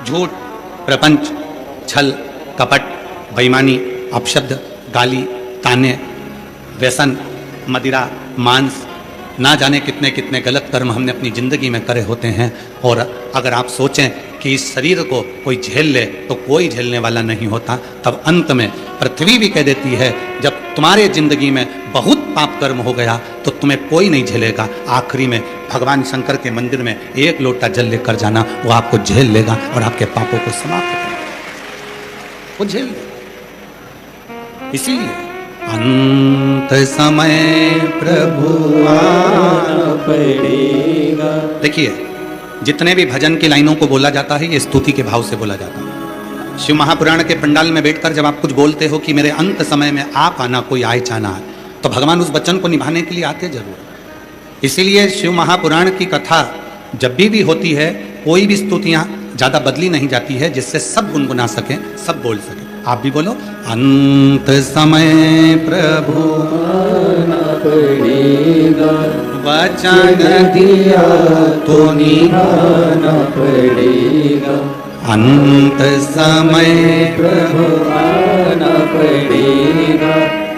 झूठ, प्रपंच, छल, कपट, बेईमानी, अपशब्द, गाली, ताने, व्यसन, मदिरा, मांस, ना जाने कितने कितने गलत कर्म हमने अपनी ज़िंदगी में करे होते हैं। और अगर आप सोचें कि इस शरीर को कोई झेल ले तो कोई झेलने वाला नहीं होता। तब अंत में पृथ्वी भी कह देती है जब तुम्हारे ज़िंदगी में बहुत पाप कर्म हो गया तो तुम्हें कोई नहीं झेलेगा। आखिरी में भगवान शंकर के मंदिर में एक लोटा जल लेकर जाना, वो आपको झेल लेगा और आपके पापों को समाप्त करेगा, वो झेल लेगा। इसीलिए अंत समय प्रभु आना पड़ेगा। देखिए, जितने भी भजन की लाइनों को बोला जाता है ये स्तुति के भाव से बोला जाता है। शिव महापुराण के पंडाल में बैठकर जब आप कुछ बोलते हो कि मेरे अंत समय में आप आना, कोई आए चाना है, तो भगवान उस वचन को निभाने के लिए आते जरूर। इसीलिए शिव महापुराण की कथा जब भी होती है, कोई भी स्तुतियां ज्यादा बदली नहीं जाती है, जिससे सब गुनगुना सकें, सब बोल सकें। आप भी बोलो, अंत समय प्रभु आना पड़ेगा, वचन दिया तो निभाना पड़ेगा। अंत समय प्रभु आना पड़ेगा,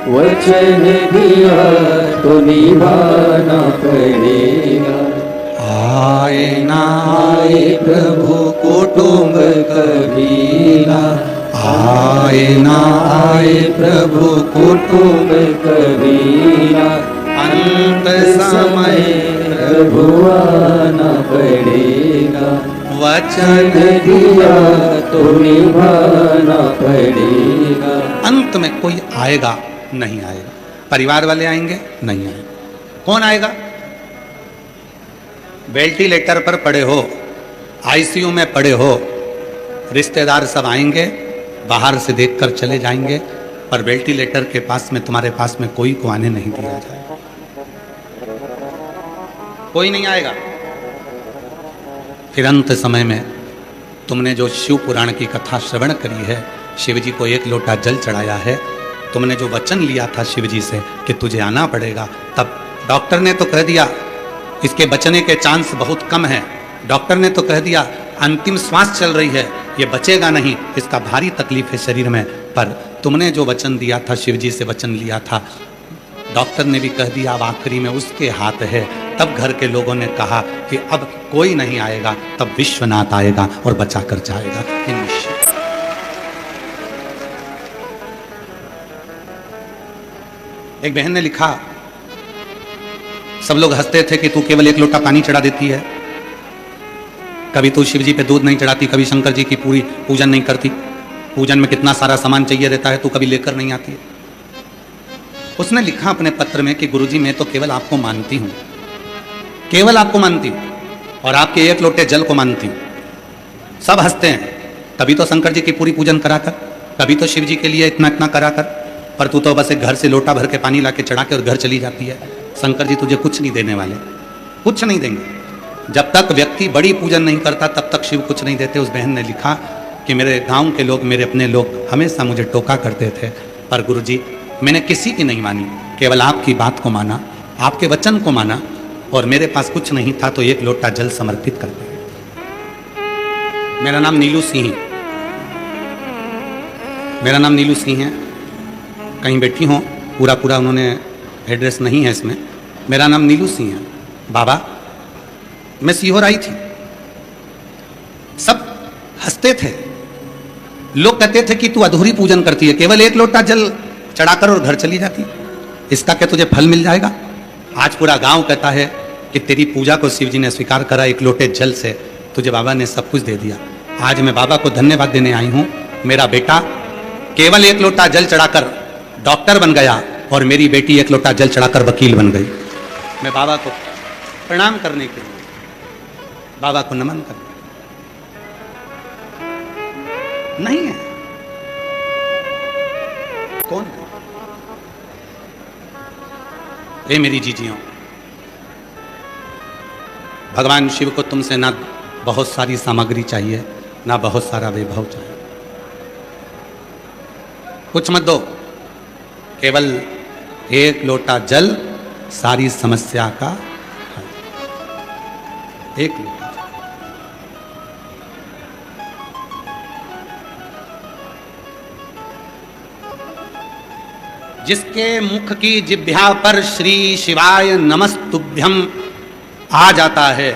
वचन दिया तो निभाना पड़ेगा। आए ना आए प्रभु कुटुंब कबीला, आए ना आए प्रभु कुटुंब कबीला, अंत समय प्रभु आना पड़ेगा, वचन दिया तो निभाना पड़ेगा। अंत में कोई आएगा नहीं आएगा, परिवार वाले आएंगे नहीं आएंगे। कौन आएगा? वेंटिलेटर पर पड़े हो, आईसीयू में पड़े हो, रिश्तेदार सब आएंगे, बाहर से देखकर चले जाएंगे, पर वेंटिलेटर के पास में, तुम्हारे पास में कोई को आने नहीं दिया जाएगा, कोई नहीं आएगा। फिर अंत समय में तुमने जो शिव पुराण की कथा श्रवण करी है, शिव जी को एक लोटा जल चढ़ाया है, तुमने जो वचन लिया था शिव जी से कि तुझे आना पड़ेगा, तब डॉक्टर ने तो कह दिया इसके बचने के चांस बहुत कम है। डॉक्टर ने तो कह दिया अंतिम श्वास चल रही है, ये बचेगा नहीं, इसका भारी तकलीफ है शरीर में। पर तुमने जो वचन दिया था, शिव जी से वचन लिया था, डॉक्टर ने भी कह दिया अब आखिरी में उसके हाथ है। तब घर के लोगों ने कहा कि अब कोई नहीं आएगा, तब विश्वनाथ आएगा और बचा कर जाएगा। एक बहन ने लिखा, सब लोग हंसते थे कि तू केवल एक लोटा पानी चढ़ा देती है, कभी तू शिव जी पे दूध नहीं चढ़ाती, कभी शंकर जी की पूरी पूजन नहीं करती, पूजन में कितना सारा सामान चाहिए रहता है, तू कभी लेकर नहीं आती है। उसने लिखा अपने पत्र में कि गुरुजी मैं तो केवल आपको मानती हूँ, केवल आपको मानती हूँ और आपके एक लोटे जल को मानती हूँ। सब हंसते हैं, कभी तो शंकर जी की पूरी पूजन कराकर, कभी तो शिव जी के लिए इतना इतना कराकर, पर तू तो बस एक घर से लोटा भर के पानी ला के चढ़ा के और घर चली जाती है। शंकर जी तुझे कुछ नहीं देने वाले, कुछ नहीं देंगे। जब तक व्यक्ति बड़ी पूजन नहीं करता तब तक शिव कुछ नहीं देते। उस बहन ने लिखा कि मेरे गांव के लोग, मेरे अपने लोग हमेशा मुझे टोका करते थे, पर गुरुजी मैंने किसी की नहीं मानी, केवल आपकी बात को माना, आपके वचन को माना, और मेरे पास कुछ नहीं था तो एक लोटा जल समर्पित कर दिया। मेरा नाम नीलू सिंह, मेरा नाम नीलू सिंह है, कहीं बैठी हो, पूरा उन्होंने एड्रेस नहीं है इसमें। मेरा नाम नीलू सिंह है। बाबा मैं सीहोर आई थी, सब हंसते थे, लोग कहते थे कि तू अधूरी पूजन करती है, केवल एक लोटा जल चढ़ाकर और घर चली जाती, इसका क्या तुझे फल मिल जाएगा? आज पूरा गांव कहता है कि तेरी पूजा को शिव जी ने स्वीकार करा, एक लोटे जल से तुझे बाबा ने सब कुछ दे दिया। आज मैं बाबा को धन्यवाद देने आई हूँ, मेरा बेटा केवल एक लोटा जल चढ़ाकर डॉक्टर बन गया और मेरी बेटी एक लोटा जल चढ़ाकर वकील बन गई। मैं बाबा को प्रणाम करने के लिए, बाबा को नमन करने नहीं है। कौन है? ए मेरी जीजियों, भगवान शिव को तुमसे ना बहुत सारी सामग्री चाहिए, ना बहुत सारा वैभव चाहिए, कुछ मत दो, केवल एक लोटा जल सारी समस्या का हल। एक लोटा जिसके मुख की जिह्वा पर श्री शिवाय नमस्तुभ्यम आ जाता है,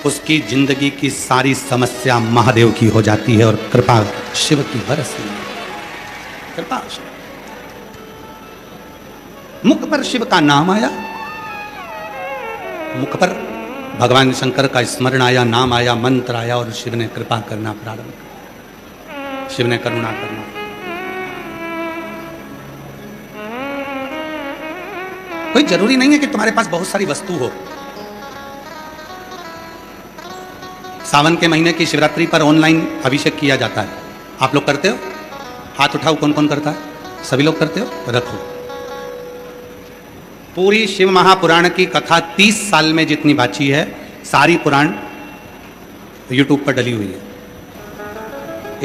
उसकी जिंदगी की सारी समस्या महादेव की हो जाती है और कृपा शिव की बरसती है। कृपा शिव, मुख पर शिव का नाम आया, मुख पर भगवान शंकर का स्मरण आया, नाम आया, मंत्र आया और शिव ने कृपा करना प्रारंभ किया, शिव ने करुणा करना। कोई जरूरी नहीं है कि तुम्हारे पास बहुत सारी वस्तु हो। सावन के महीने की शिवरात्रि पर ऑनलाइन अभिषेक किया जाता है, आप लोग करते हो? हाथ उठाओ, कौन कौन करता है? सभी लोग करते हो? रखो। पूरी शिव महापुराण की कथा 30 साल में जितनी बाची है, सारी पुराण यूट्यूब पर डली हुई है।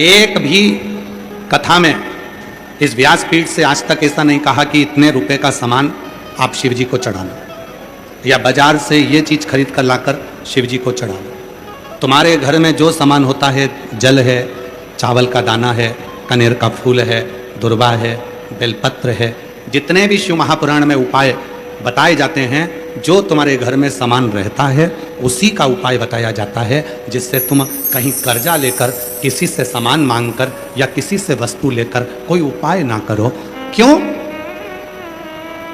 एक भी कथा में इस व्यासपीठ से आज तक ऐसा नहीं कहा कि इतने रुपए का सामान आप शिव जी को चढ़ाना, या बाजार से ये चीज खरीद कर लाकर शिव जी को चढ़ाना। तुम्हारे घर में जो सामान होता है, जल है, चावल का दाना है, कनेर का फूल है, दुर्वा है, बेलपत्र है, जितने भी शिव महापुराण में उपाय बताए जाते हैं, जो तुम्हारे घर में सामान रहता है उसी का उपाय बताया जाता है, जिससे तुम कहीं कर्जा लेकर, किसी से सामान मांगकर या किसी से वस्तु लेकर कोई उपाय ना करो। क्यों?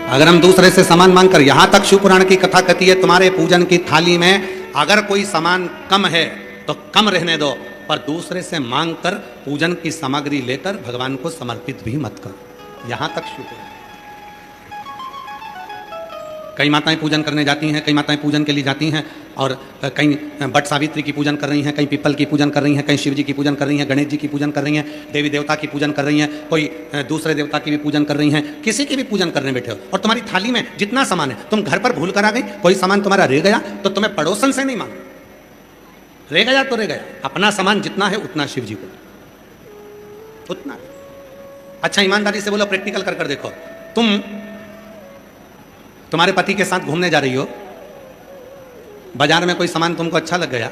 अगर हम दूसरे से सामान मांगकर, यहां तक शिव पुराण की कथा कहती है तुम्हारे पूजन की थाली में अगर कोई सामान कम है तो कम रहने दो, पर दूसरे से मांगकर पूजन की सामग्री लेकर भगवान को समर्पित भी मत करो। यहां तक शिव पुराण। कई माताएं पूजन करने जाती हैं, कई माताएं पूजन के लिए जाती हैं और कहीं बट सावित्री की पूजन कर रही हैं, कहीं पीपल की पूजन कर रही हैं, कहीं शिव जी की पूजन कर रही हैं, गणेश जी की पूजन कर रही हैं, देवी देवता की पूजन कर रही हैं, कोई दूसरे देवता की भी पूजन कर रही हैं, किसी की भी पूजन करने बैठे हो और तुम्हारी थाली में जितना सामान है, तुम घर पर भूल कर आ गई, कोई सामान तुम्हारा रह गया तो तुम्हें पड़ोसन से नहीं मांग, रह गया तो रह गया, अपना सामान जितना है उतना शिव जी को, उतना। अच्छा ईमानदारी से बोलो, प्रैक्टिकल कर देखो। तुम्हारे पति के साथ घूमने जा रही हो, बाजार में कोई सामान तुमको अच्छा लग गया,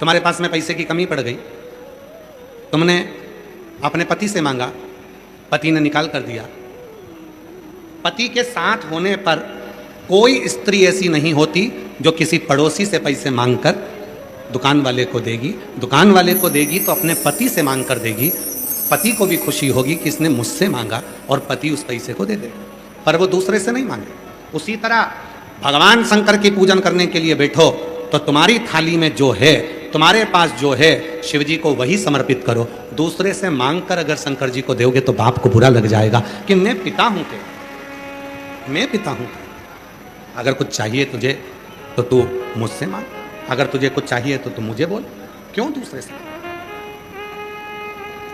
तुम्हारे पास में पैसे की कमी पड़ गई, तुमने अपने पति से मांगा, पति ने निकाल कर दिया। पति के साथ होने पर कोई स्त्री ऐसी नहीं होती जो किसी पड़ोसी से पैसे मांगकर दुकान वाले को देगी, दुकान वाले को देगी तो अपने पति से मांग कर देगी, पति को भी खुशी होगी कि इसने मुझसे मांगा और पति उस पैसे को दे देगा, पर वो दूसरे से नहीं मांगे। उसी तरह भगवान शंकर की पूजन करने के लिए बैठो तो तुम्हारी थाली में जो है, तुम्हारे पास जो है, शिव जी को वही समर्पित करो। दूसरे से मांगकर अगर शंकर जी को दोगे तो बाप को बुरा लग जाएगा कि मैं पिता हूं तेरा, मैं पिता हूं। अगर कुछ चाहिए तुझे तो तू मुझसे मांग, अगर तुझे कुछ चाहिए तो तू मुझे बोल, क्यों दूसरे से?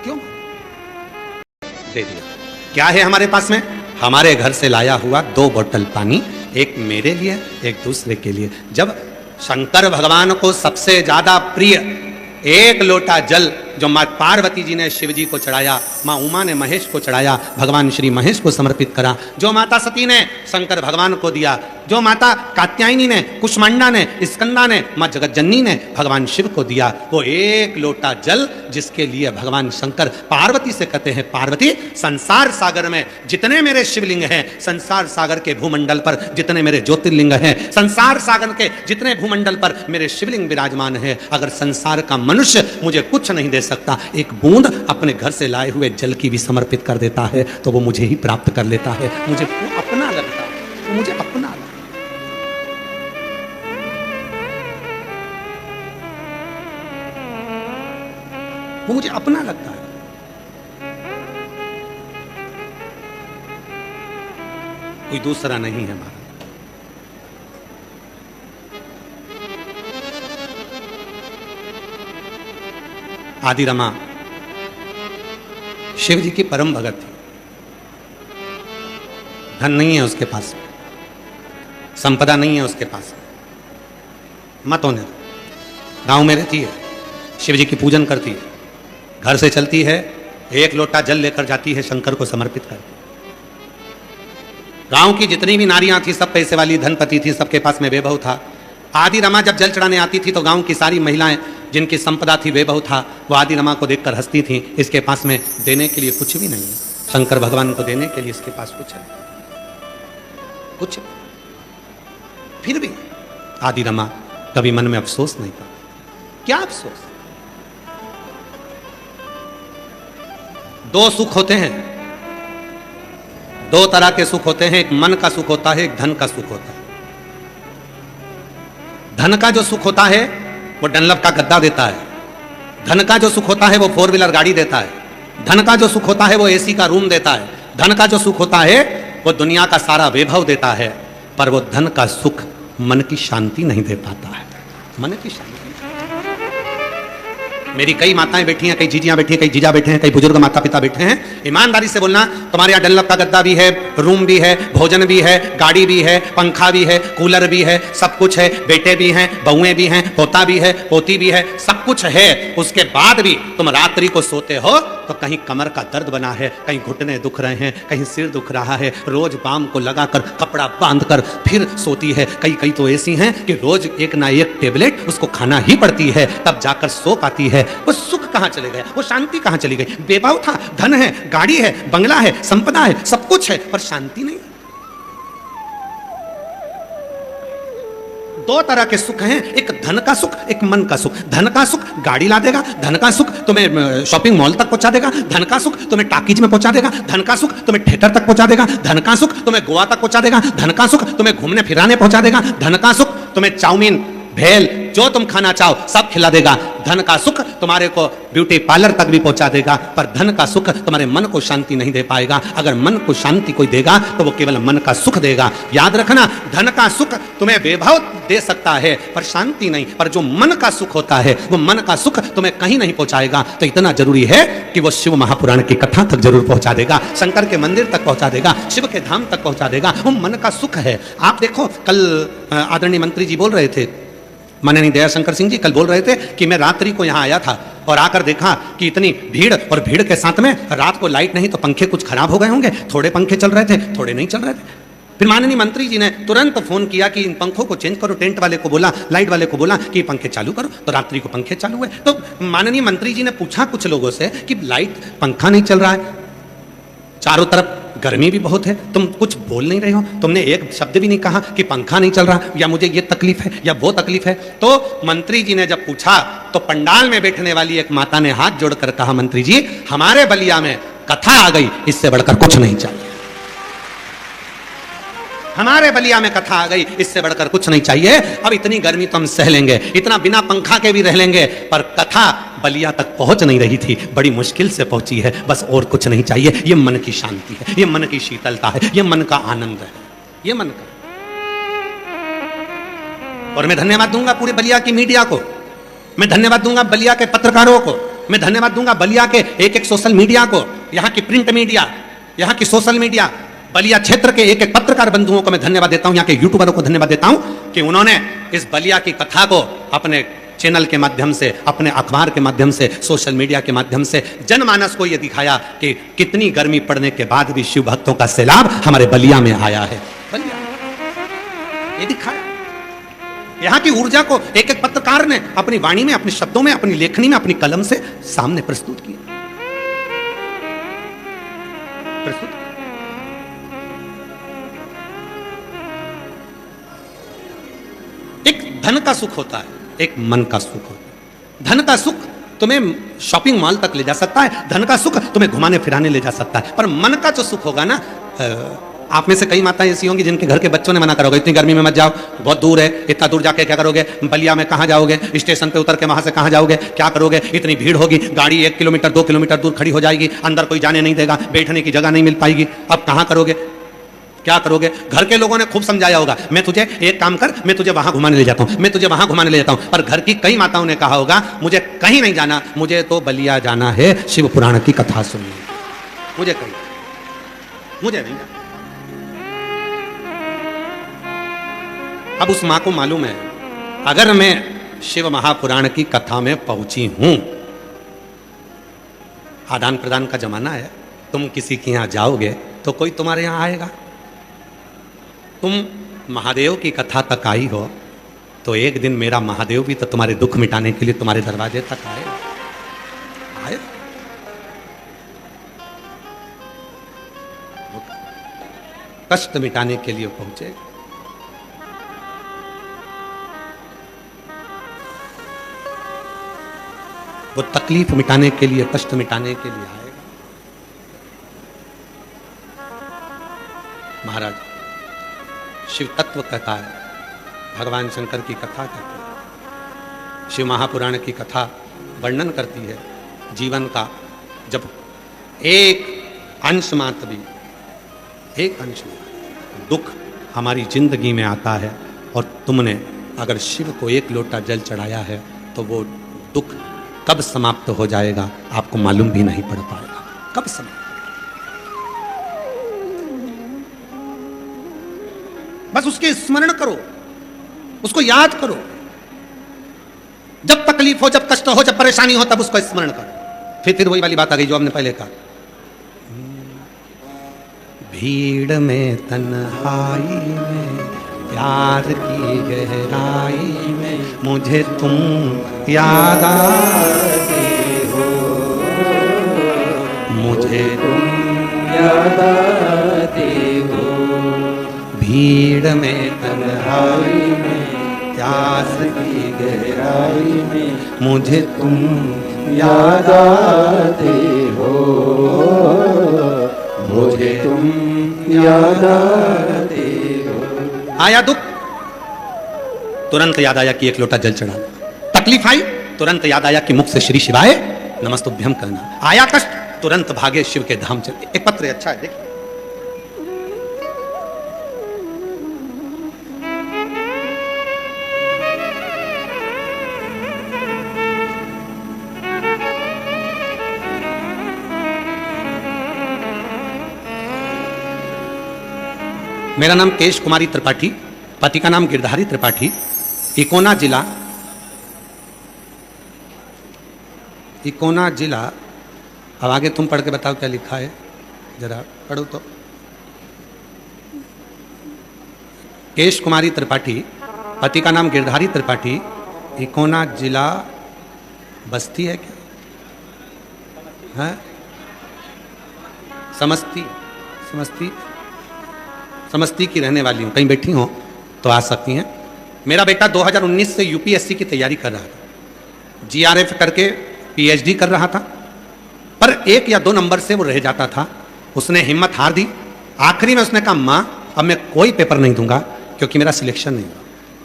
क्यों? दे दिया। क्या है हमारे पास में? हमारे घर से लाया हुआ 2 बोतल पानी, एक मेरे लिए, एक दूसरे के लिए। जब शंकर भगवान को सबसे ज्यादा प्रिय 1 लोटा जल जो माँ पार्वती जी ने शिव जी को चढ़ाया, माँ उमा ने महेश को चढ़ाया, भगवान श्री महेश को समर्पित करा, जो माता सती ने शंकर भगवान को दिया, जो माता कात्यायनी ने, कुष्मांडा ने, स्कंदा ने, माँ जगतजननी ने भगवान शिव को दिया, वो 1 लोटा जल जिसके लिए भगवान शंकर पार्वती से कहते हैं, पार्वती संसार सागर में जितने मेरे शिवलिंग हैं, संसार सागर के भूमंडल पर जितने मेरे ज्योतिर्लिंग हैं, संसार सागर के जितने भूमंडल पर मेरे शिवलिंग विराजमान है, अगर संसार का मनुष्य मुझे कुछ नहीं दे सकता, एक बूंद अपने घर से लाए हुए जल की भी समर्पित कर देता है तो वो मुझे ही प्राप्त कर लेता है। मुझे वो अपना लगता है, वो मुझे अपना लगता है। वो मुझे अपना लगता है। कोई दूसरा नहीं है हमारा। आदि रमा शिव जी की परम भगत थी। धन नहीं है उसके पास, संपदा नहीं है उसके पास, मत होने दो। गांव में रहती है, शिव जी की पूजन करती है, घर से चलती है, 1 लोटा जल लेकर जाती है, शंकर को समर्पित करती है। गांव की जितनी भी नारियां थी सब पैसे वाली, धनपति थी, सबके पास में वैभव था। आदि रमा जब जल चढ़ाने आती थी तो गांव की सारी महिलाएं जिनकी संपदा थी, वैभव था, वो आदि रमा को देखकर हंसती थी, इसके पास में देने के लिए कुछ भी नहीं है। शंकर भगवान को देने के लिए इसके पास कुछ है, कुछ। फिर भी आदि रमा कभी मन में अफसोस नहीं करती। क्या अफसोस? दो सुख होते हैं, दो तरह के सुख होते हैं। एक मन का सुख होता है, एक धन का सुख होता है। धन का जो सुख होता है वो डनलप का गद्दा देता है। धन का जो सुख होता है वो 4 व्हीलर गाड़ी देता है। धन का जो सुख होता है वो एसी का रूम देता है। धन का जो सुख होता है वो दुनिया का सारा वैभव देता है। पर वो धन का सुख मन की शांति नहीं दे पाता है। मन की शांति। मेरी कई माताएं बैठी हैं, कई जीजियां बैठी हैं, कई जीजा बैठे हैं, कई बुजुर्ग माता पिता बैठे हैं। ईमानदारी से बोलना, तुम्हारे यहाँ डनलप का गद्दा भी है, रूम भी है, भोजन भी है, गाड़ी भी है, पंखा भी है, कूलर भी है, सब कुछ है, बेटे भी हैं, बहुएं भी हैं, पोता भी है, पोती भी है, सब कुछ है। उसके बाद भी तुम रात्रि को सोते हो तो कहीं कमर का दर्द बना है, कहीं घुटने दुख रहे हैं, कहीं सिर दुख रहा है। रोज बाम को लगाकर कपड़ा बांध कर फिर सोती है। कई कई तो ऐसी हैं कि रोज एक ना एक टेबलेट उसको खाना ही पड़ती है, तब जाकर सो पाती है। वो सुख कहां चले गए? वो शांति कहां चली गई? बेबाव था, धन है, गाड़ी है, बंगला है, संपदा है, सब कुछ है, पर शांति नहीं। दो तरह के सुख हैं, एक धन का सुख, एक मन का सुख। धन का सुख गाड़ी ला देगा, धन का सुख तुम्हें शॉपिंग मॉल तक पहुंचा देगा, धन का सुख तुम्हें टाकीज में पहुंचा देगा, धन का सुख तुम्हें थिएटर तक पहुंचा देगा, धन का सुख तुम्हें गोवा तक पहुंचा देगा, धन का सुख तुम्हें घूमने फिराने पहुंचा देगा, धन का सुख तुम्हें चाउमीन भेल जो तुम खाना चाहो सब खिला देगा। धन का सुख तुम्हारे को ब्यूटी पार्लर तक भी पहुंचा देगा, पर धन का सुख तुम्हारे मन को शांति नहीं दे पाएगा। अगर मन को शांति कोई देगा तो वो केवल मन का सुख देगा। याद रखना, धन का सुख तुम्हें वैभव दे सकता है पर शांति नहीं। पर जो मन का सुख होता है वो मन का सुख तुम्हें कहीं नहीं पहुंचाएगा। तो इतना जरूरी है कि वो शिव महापुराण की कथा तक जरूर पहुंचा देगा, शंकर के मंदिर तक पहुंचा देगा, शिव के धाम तक पहुंचा देगा। वो मन का सुख है। आप देखो, कल आदरणीय मंत्री जी बोल रहे थे, माननीय दयाशंकर सिंह जी कल बोल रहे थे कि मैं रात्रि को यहाँ आया था और आकर देखा कि इतनी भीड़, और भीड़ के साथ में रात को लाइट नहीं तो पंखे कुछ खराब हो गए होंगे, थोड़े पंखे चल रहे थे, थोड़े नहीं चल रहे थे। फिर माननीय मंत्री जी ने तुरंत फोन किया कि इन पंखों को चेंज करो। टेंट वाले को बोला, लाइट वाले को बोला कि पंखे चालू करो, तो रात्रि को पंखे चालू हुए। तो माननीय मंत्री जी ने पूछा कुछ लोगों से कि लाइट, पंखा नहीं चल रहा है, चारों तरफ गर्मी भी बहुत है, तुम कुछ बोल नहीं रहे हो, तुमने एक शब्द भी नहीं कहा कि पंखा नहीं चल रहा या मुझे ये तकलीफ है या वो तकलीफ है। तो मंत्री जी ने जब पूछा तो पंडाल में बैठने वाली एक माता ने हाथ जोड़कर कहा, मंत्री जी हमारे बलिया में कथा आ गई, इससे बढ़कर कुछ नहीं चाहिए। हमारे बलिया में कथा आ गई, इससे बढ़कर कुछ नहीं चाहिए। अब इतनी गर्मी तो हम सह लेंगे, इतना बिना पंखा के भी रह लेंगे, पर कथा बलिया तक पहुंच नहीं रही थी, बड़ी मुश्किल से पहुंची है, बस और कुछ नहीं चाहिए। ये मन की शांति है, ये मन की शीतलता है, ये मन का आनंद है, ये मन का। और मैं धन्यवाद दूंगा पूरे बलिया की मीडिया को, मैं धन्यवाद दूंगा बलिया के पत्रकारों को, मैं धन्यवाद दूंगा बलिया के एक एक सोशल मीडिया को, यहाँ की प्रिंट मीडिया, यहाँ की सोशल मीडिया, बलिया क्षेत्र के एक एक पत्रकार बंधुओं को मैं धन्यवाद देता हूं, यहाँ के यूट्यूबरों को धन्यवाद देता हूं कि उन्होंने इस बलिया की कथा को अपने चैनल के माध्यम से, अपने अखबार के माध्यम से, सोशल मीडिया के माध्यम से जनमानस को यह दिखाया कि कितनी गर्मी पड़ने के बाद भी शिव भक्तों का सैलाब हमारे बलिया में आया है। बलिया ये दिखाया, यहाँ की ऊर्जा को एक एक पत्रकार ने अपनी वाणी में, अपने शब्दों में, अपनी लेखनी में, अपनी कलम से सामने प्रस्तुत किया। एक धन का सुख होता है, एक मन का सुख होता है। धन का सुख तुम्हें शॉपिंग मॉल तक ले जा सकता है, धन का सुख तुम्हें घुमाने फिराने ले जा सकता है, पर मन का जो सुख होगा ना, आप में से कई माताएं ऐसी होंगी जिनके घर के बच्चों ने मना करोगे, इतनी गर्मी में मत जाओ, बहुत दूर है, इतना दूर जाके क्या करोगे, बलिया में कहाँ जाओगे, स्टेशन पे उतर के वहां से कहाँ जाओगे, क्या करोगे, इतनी भीड़ होगी, गाड़ी 1 किलोमीटर 2 किलोमीटर दूर खड़ी हो जाएगी, अंदर कोई जाने नहीं देगा, बैठने की जगह नहीं मिल पाएगी, अब कहाँ करोगे, क्या करोगे। घर के लोगों ने खूब समझाया होगा, मैं तुझे एक काम कर, मैं तुझे वहां घुमाने ले जाता हूं, मैं तुझे वहां घुमाने ले जाता हूं, पर घर की कई माताओं ने कहा होगा, मुझे कहीं नहीं जाना, मुझे तो बलिया जाना है, शिव पुराण की कथा सुननी, मुझे कहीं, मुझे नहीं जाना। अब उस मां को मालूम है, अगर मैं शिव महापुराण की कथा में पहुंची हूं, आदान प्रदान का जमाना है, तुम किसी के यहां जाओगे तो कोई तुम्हारे यहां आएगा, तुम महादेव की कथा तक आई हो तो एक दिन मेरा महादेव भी तो तुम्हारे दुख मिटाने के लिए तुम्हारे दरवाजे तक आए। कष्ट मिटाने के लिए पहुंचे। वो तकलीफ मिटाने के लिए, कष्ट मिटाने के लिए आएगा। महाराज शिव तत्व कहता है, भगवान शंकर की कथा कहती है, शिव महापुराण की कथा वर्णन करती है जीवन का। जब एक अंश मात्र भी, एक अंश में दुख हमारी जिंदगी में आता है और तुमने अगर शिव को एक लोटा जल चढ़ाया है तो वो दुख कब समाप्त हो जाएगा आपको मालूम भी नहीं पड़ पाएगा। कब समाप्त, बस उसके स्मरण करो, उसको याद करो। जब तकलीफ हो, जब कष्ट हो, जब परेशानी हो, तब उसको स्मरण करो। फिर वही वाली बात आ गई जो हमने पहले कहा, भीड़ में तन्हाई में प्यार की गहराई में मुझे तुम याद आते हो, मुझे तुम याद आते हो। भीड़ में तन्हाई में प्यास की गहराई में मुझे तुम याद आते हो, मुझे तुम याद आते हो। आया दुख, तुरंत याद आया कि एक लोटा जल चढ़ा। तकलीफ आई, तुरंत याद आया कि मुख से श्री शिवाय नमस्तुभ्यम करना। आया कष्ट, तुरंत भागे शिव के धाम चले। एक पत्र अच्छा है, देखिए। मेरा नाम केश कुमारी त्रिपाठी, पति का नाम गिरधारी त्रिपाठी, इकोना जिला। अब आगे तुम पढ़ के बताओ क्या लिखा है, जरा पढ़ो तो। केश कुमारी त्रिपाठी, पति का नाम गिरधारी त्रिपाठी, इकोना जिला बस्ती है क्या है? समस्ती की रहने वाली हूँ। कहीं बैठी हो तो आ सकती हैं। मेरा बेटा 2019 से यूपीएससी की तैयारी कर रहा था, जीआरएफ करके पीएचडी कर रहा था, पर 1 या 2 नंबर से वो रह जाता था। उसने हिम्मत हार दी। आखिरी में उसने कहा, माँ अब मैं कोई पेपर नहीं दूंगा क्योंकि मेरा सिलेक्शन नहीं हुआ।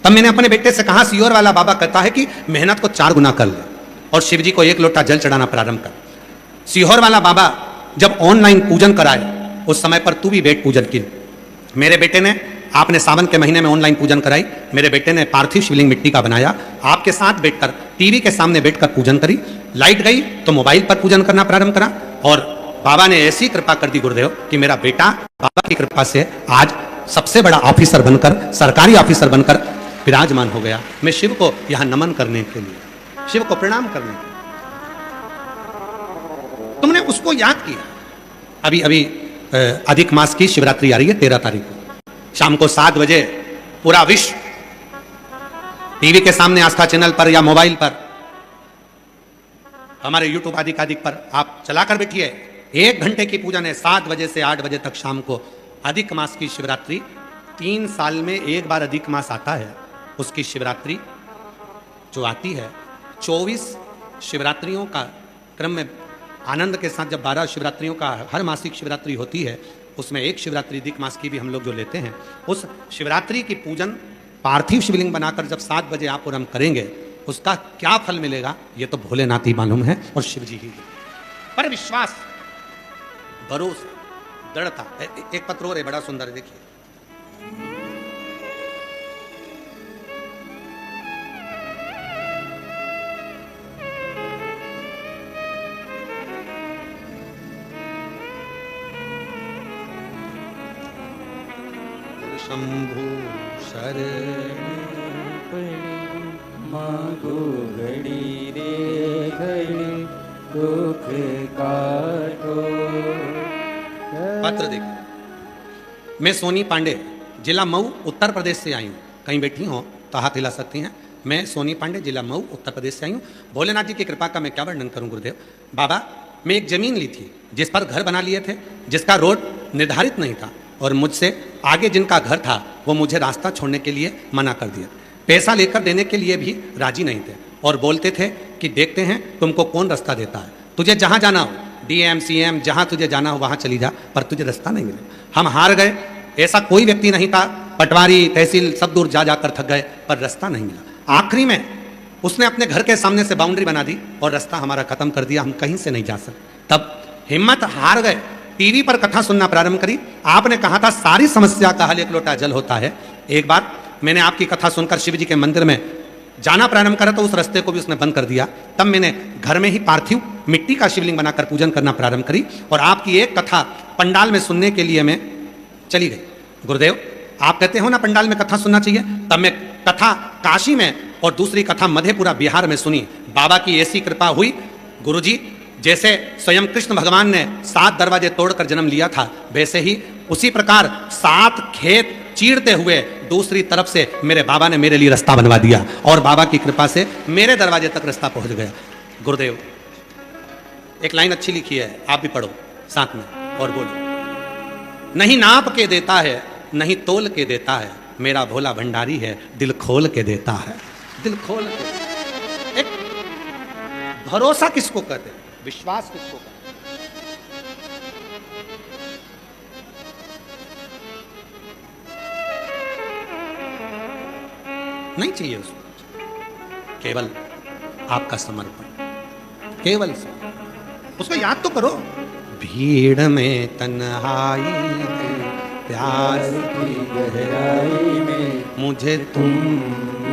तब मैंने अपने बेटे से कहा, सीहोर वाला बाबा कहता है कि मेहनत को 4 गुना कर ले और शिव जी को 1 लोटा जल चढ़ाना प्रारंभ कर। सीहोर वाला बाबा जब ऑनलाइन पूजन कराए उस समय पर तू भी बैठ पूजन की। मेरे बेटे ने, आपने सावन के महीने में ऑनलाइन पूजन कराई, मेरे बेटे ने पार्थिव शिवलिंग मिट्टी का बनाया, आपके साथ बैठकर टीवी के सामने बैठकर पूजन करी। लाइट गई तो मोबाइल पर पूजन करना प्रारंभ करा और बाबा ने ऐसी कृपा कर दी गुरुदेव कि मेरा बेटा बाबा की कृपा से आज सबसे बड़ा ऑफिसर बनकर, सरकारी ऑफिसर बनकर विराजमान हो गया। मैं शिव को यहां नमन करने के लिए, शिव को प्रणाम करने के लिए। तुमने उसको याद किया। अभी अधिक मास की शिवरात्रि आ रही है 13 तारीख को, शाम को 7 बजे पूरा विश्व टीवी के सामने आस्था चैनल पर या मोबाइल पर, हमारे यूट्यूब आदि पर आप चलाकर बैठिए। 1 घंटे की पूजन है, 7 बजे से 8 बजे तक शाम को। अधिक मास की शिवरात्रि 3 साल में 1 बार अधिक मास आता है। उसकी शिवरात्रि जो आती है, 24 शिवरात्रियों का क्रम में आनंद के साथ जब 12 शिवरात्रियों का हर मासिक शिवरात्रि होती है, उसमें एक शिवरात्रि अधिक मास की भी हम लोग जो लेते हैं, उस शिवरात्रि की पूजन पार्थिव शिवलिंग बनाकर जब 7 बजे आप और हम करेंगे, उसका क्या फल मिलेगा ये तो भोलेनाथ ही मालूम है और शिव जी ही। पर विश्वास, भरोसा, दृढ़ता। एक पत्र और है बड़ा सुंदर, देखिए। शंभु शरण मागो घड़ी रे घड़ी दुख काटो। पत्र देखिए। मैं सोनी पांडे, जिला मऊ, उत्तर प्रदेश से आई हूँ। कहीं बैठी हो तो हाथ हिला सकती हैं। मैं सोनी पांडे, जिला मऊ, उत्तर प्रदेश से आई हूँ। भोलेनाथ जी की कृपा का मैं क्या वर्णन करूँ गुरुदेव। बाबा, मैं एक जमीन ली थी जिस पर घर बना लिए थे, जिसका रोड निर्धारित नहीं था। और मुझसे आगे जिनका घर था वो मुझे रास्ता छोड़ने के लिए मना कर दिया। पैसा लेकर देने के लिए भी राजी नहीं थे और बोलते थे कि देखते हैं तुमको कौन रास्ता देता है, तुझे जहाँ जाना हो, डीएम सीएम जहाँ तुझे जाना हो वहाँ चली जा, पर तुझे रास्ता नहीं मिला। हम हार गए, ऐसा कोई व्यक्ति नहीं था, पटवारी तहसील सब दूर जा जाकर थक गए, पर रास्ता नहीं मिला। आखिरी में उसने अपने घर के सामने से बाउंड्री बना दी और रास्ता हमारा खत्म कर दिया, हम कहीं से नहीं जा सकते। तब हिम्मत हार गए, टीवी पर कथा सुनना प्रारंभ करी। आपने कहा था सारी समस्या का हल एक लोटा जल होता है। एक बार मैंने आपकी कथा सुनकर शिव जी के मंदिर में जाना प्रारंभ करा तो उस रास्ते को भी उसने बंद कर दिया। तब मैंने घर में ही पार्थिव मिट्टी का शिवलिंग बनाकर पूजन करना प्रारंभ करी और आपकी एक कथा पंडाल में सुनने के लिए मैं चली गई। गुरुदेव आप कहते हो ना पंडाल में कथा सुनना चाहिए, तब मैं कथा काशी में और दूसरी कथा मधेपुरा बिहार में सुनी। बाबा की ऐसी कृपा हुई, गुरुजी जैसे स्वयं कृष्ण भगवान ने 7 दरवाजे तोड़कर जन्म लिया था, वैसे ही उसी प्रकार 7 खेत चीरते हुए दूसरी तरफ से मेरे बाबा ने मेरे लिए रास्ता बनवा दिया और बाबा की कृपा से मेरे दरवाजे तक रास्ता पहुंच गया। गुरुदेव एक लाइन अच्छी लिखी है, आप भी पढ़ो साथ में और बोलो। नहीं नाप के देता है, नहीं तोल के देता है, मेरा भोला भंडारी है, दिल खोल के देता है, दिल खोल के। एक भरोसा किसको कहते हैं, विश्वास किसको कहते हैं? नहीं चाहिए उसको, केवल आपका समर्पण, केवल उसको याद तो करो। भीड़ में तन्हाई में प्यास की गहराई में मुझे तुम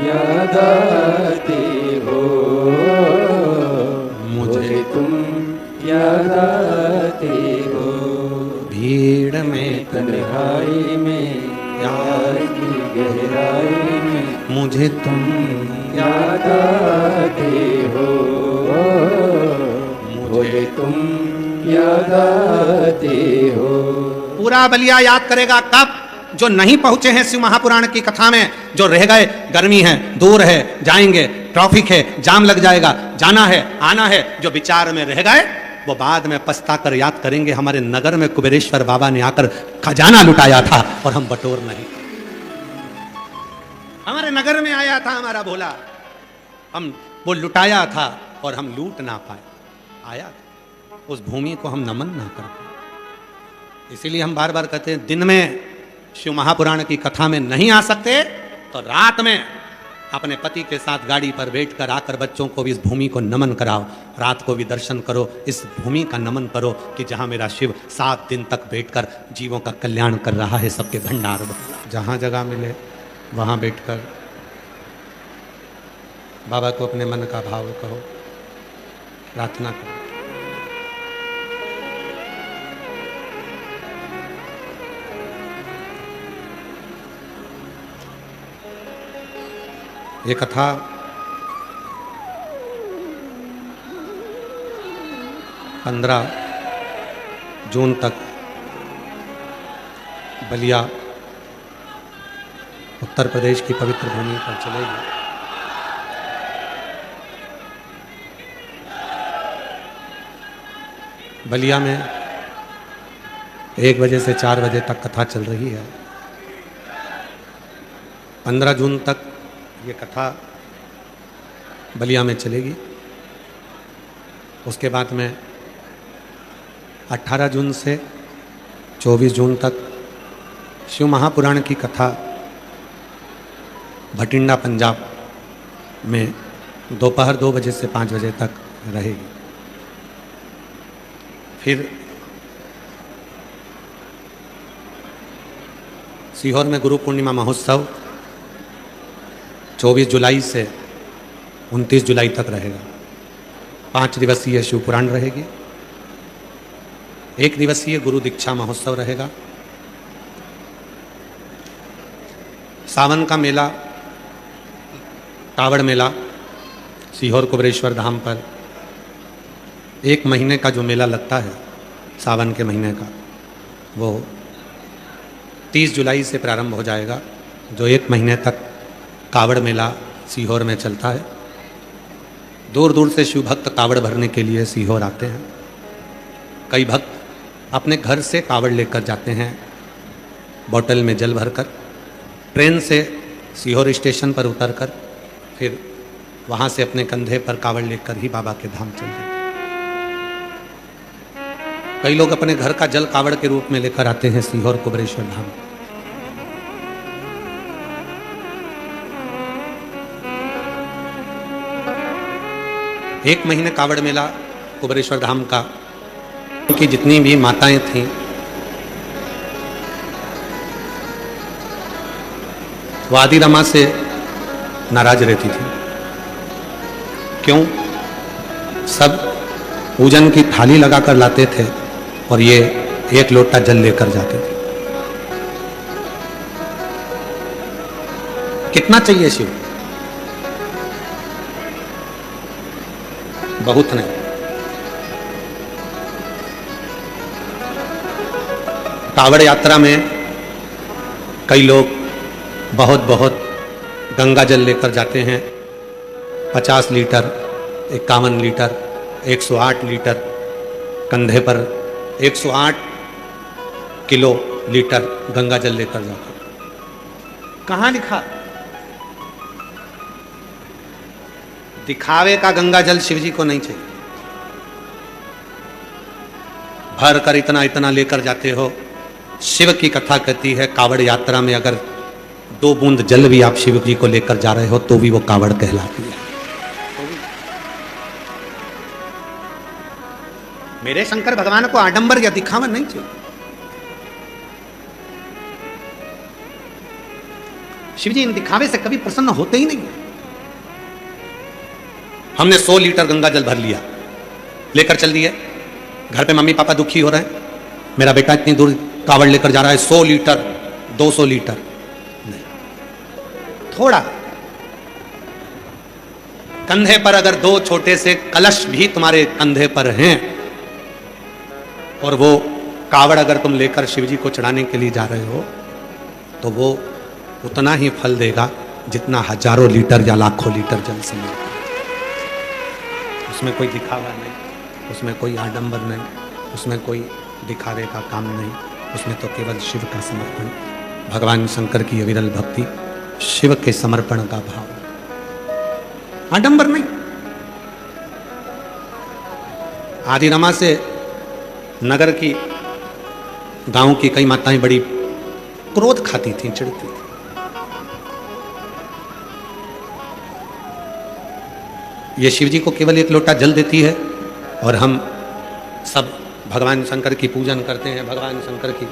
याद आते हो, मुझे तुम याद आते हो। भीड़ में तन्हाई में प्यास की गहराई में मुझे तुम याद आते हो, मुझे तुम याद आते हो। पूरा बलिया याद करेगा कब? जो नहीं पहुंचे हैं शिव महापुराण की कथा में, जो रह गए, गर्मी है, दूर है, जाएंगे, ट्रैफिक है, जाम लग जाएगा, जाना है, आना है, जो विचार में रह गए वो बाद में पछता कर याद करेंगे हमारे नगर में कुबेरेश्वर बाबा ने आकर खजाना लुटाया था और हम बटोर नहीं। हमारे नगर में आया था हमारा भोला, हम वो लुटाया था और हम लूट ना पाए। आया उस भूमि को हम नमन ना कर पाए। इसीलिए हम बार बार कहते हैं दिन में शिव महापुराण की कथा में नहीं आ सकते तो रात में अपने पति के साथ गाड़ी पर बैठकर आकर बच्चों को भी इस भूमि को नमन कराओ, रात को भी दर्शन करो, इस भूमि का नमन करो कि जहाँ मेरा शिव 7 दिन तक बैठकर जीवों का कल्याण कर रहा है, सबके भंडार। जहाँ जगह मिले वहाँ बैठकर बाबा को अपने मन का भाव कहो, प्रार्थना करो। ये कथा पंद्रह जून तक बलिया उत्तर प्रदेश की पवित्र भूमि पर चलेगी। बलिया में 1 बजे से 4 बजे तक कथा चल रही है। 15 जून तक ये कथा बलिया में चलेगी। उसके बाद में 18 जून से 24 जून तक शिव महापुराण की कथा भटिंडा पंजाब में दोपहर 2 बजे से 5 बजे तक रहेगी। फिर सीहोर में गुरु पूर्णिमा महोत्सव 24 जुलाई से 29 जुलाई तक रहेगा। 5 दिवसीय शिव पुराण रहेगी, 1 दिवसीय गुरु दीक्षा महोत्सव रहेगा। सावन का मेला, कावड़ मेला सीहोर कुबेरेश्वर धाम पर 1 महीने का जो मेला लगता है सावन के महीने का, वो 30 जुलाई से प्रारंभ हो जाएगा, जो 1 महीने तक कावड़ मेला सीहोर में चलता है। दूर दूर से शिव भक्त कावड़ भरने के लिए सीहोर आते हैं। कई भक्त अपने घर से कावड़ लेकर जाते हैं बोतल में जल भरकर ट्रेन से सीहोर स्टेशन पर उतरकर फिर वहाँ से अपने कंधे पर कावड़ लेकर ही बाबा के धाम चल गए। कई लोग अपने घर का जल कावड़ के रूप में लेकर आते हैं सीहोर कुबेरेश्वर धाम। एक महीने कावड़ मेला कुबेरेश्वर धाम का, उनकी जितनी भी माताएं थीं वो आदि रमा से नाराज रहती थी। क्यों? सब पूजन की थाली लगाकर लाते थे और ये एक लोटा जल लेकर जाते थे। कितना चाहिए शिव? बहुत नहीं। कावड़ यात्रा में कई लोग बहुत बहुत गंगा जल लेकर जाते हैं। 50 लीटर, 51 लीटर, 108 लीटर, कंधे पर 108 किलो लीटर गंगा जल लेकर जाते हैं। कहाँ लिखा? दिखावे का गंगा जल शिवजी को नहीं चाहिए। भर कर इतना इतना लेकर जाते हो। शिव की कथा कहती है कावड़ यात्रा में अगर 2 बूंद जल भी आप शिव जी को लेकर जा रहे हो तो भी वो कावड़ कहलाती है। मेरे शंकर भगवान को आडंबर या दिखावा नहीं चाहिए। शिव जी इन दिखावे से कभी प्रसन्न होते ही नहीं। हमने 100 लीटर गंगा जल भर लिया, लेकर चल दिए। घर पे मम्मी पापा दुखी हो रहे हैं, मेरा बेटा इतनी दूर कावड़ लेकर जा रहा है, 100 लीटर 200 लीटर नहीं, थोड़ा। कंधे पर अगर 2 छोटे से कलश भी तुम्हारे कंधे पर हैं और वो कावड़ अगर तुम लेकर शिवजी को चढ़ाने के लिए जा रहे हो तो वो उतना ही फल देगा जितना हजारों लीटर या लाखों लीटर जल से मिलता है। उसमें कोई दिखावा नहीं, उसमें कोई आडंबर नहीं, उसमें कोई दिखावे का काम नहीं, उसमें तो केवल शिव का समर्पण, भगवान शंकर की अविरल भक्ति, शिव के समर्पण का भाव, आडंबर नहीं। आदि रमा से नगर की, गांव की कई माताएं बड़ी क्रोध खाती थीं, चिढ़ती थी। ये शिव जी को केवल 1 लोटा जल देती है और हम सब भगवान शंकर की पूजन करते हैं, भगवान शंकर की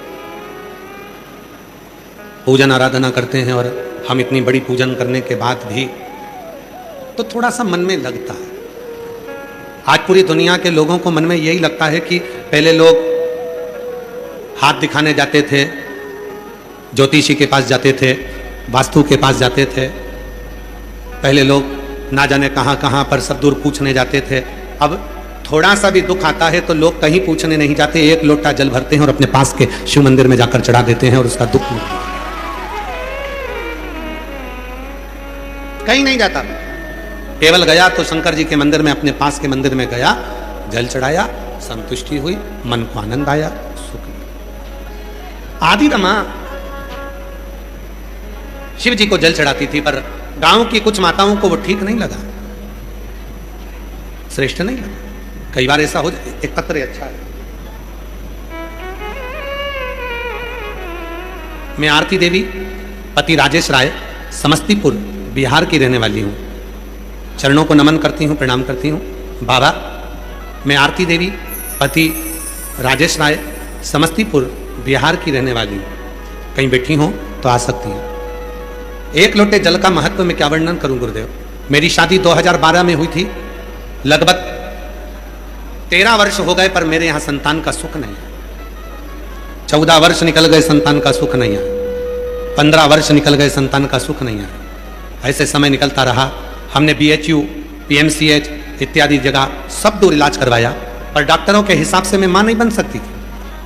पूजन आराधना करते हैं। और हम इतनी बड़ी पूजन करने के बाद भी तो थोड़ा सा मन में लगता है। आज पूरी दुनिया के लोगों को मन में यही लगता है कि पहले लोग हाथ दिखाने जाते थे, ज्योतिषी के पास जाते थे, वास्तु के पास जाते थे, पहले लोग ना जाने कहाँ कहाँ पर सब दूर पूछने जाते थे। अब थोड़ा सा भी दुख आता है तो लोग कहीं पूछने नहीं जाते, 1 लोटा जल भरते हैं और अपने पास के शिव मंदिर में जाकर चढ़ा देते हैं और उसका दुख नहीं, कहीं नहीं जाता। केवल गया तो शंकर जी के मंदिर में, अपने पास के मंदिर में गया, जल चढ़ाया, संतुष्टि हुई, मन को आनंद आया, सुख। आदि रमा शिव जी को जल चढ़ाती थी पर गांव की कुछ माताओं को वो ठीक नहीं लगा, श्रेष्ठ नहीं लगा। कई बार ऐसा हो जाए, एक पत्र अच्छा है। मैं आरती देवी, पति राजेश राय, समस्तीपुर बिहार की रहने वाली हूं। चरणों को नमन करती हूं, प्रणाम करती हूं। बाबा, मैं आरती देवी, पति राजेश राय, समस्तीपुर बिहार की रहने वाली हूं। कहीं बैठी हो तो आ सकती हैं। 1 लोटे जल का महत्व मैं क्या वर्णन करूं गुरुदेव। मेरी शादी 2012 में हुई थी। लगभग 13 वर्ष हो गए पर मेरे यहाँ संतान का सुख नहीं है। 14 वर्ष निकल गए, संतान का सुख नहीं है। 15 वर्ष निकल गए, संतान का सुख नहीं है। ऐसे समय निकलता रहा। हमने BHU, PMCH इत्यादि जगह सब दूर इलाज करवाया पर डॉक्टरों के हिसाब से मैं मां नहीं बन सकती थी,